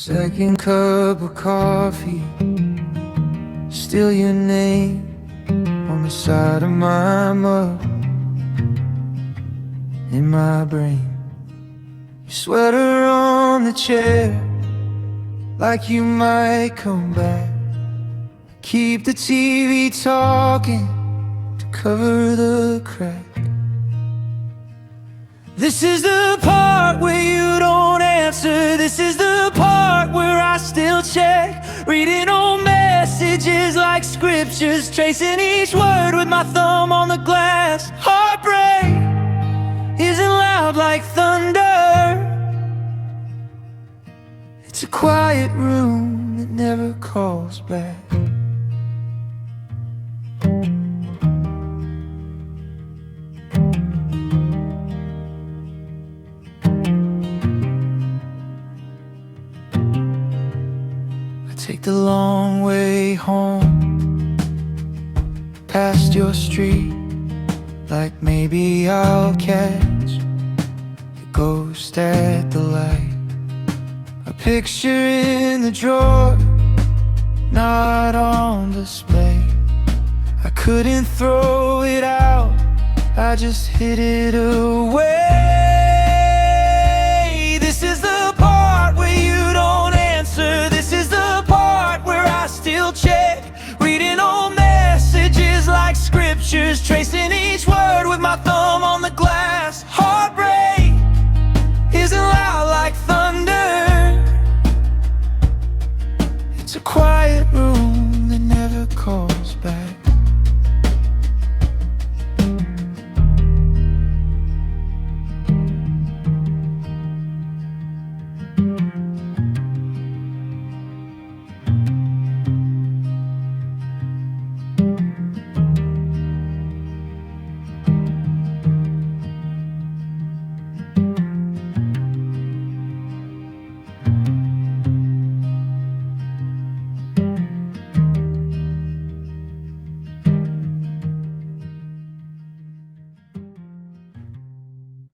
Second cup of coffee, still your name on the side of my mug. In my brain, your sweater on the chair, like you might come back. Keep the TV talking to cover the crack. This is the part where you don't answer. This is the part where I still check, reading old messages like scriptures, tracing each word with my thumb on the glass. Heartbreak isn't loud like thunder. It's a quiet room that never calls back. Take the long way home, past your street, like maybe I'll catch a ghost at the light. A picture in the drawer, not on display. I couldn't throw it out, I just hid it away. This is the part where you don't answer. This is the part where I still check, reading old messages like scriptures, tracing each word with my thumb on the glass. Heartbreak isn't loud like thunder. It's a quiet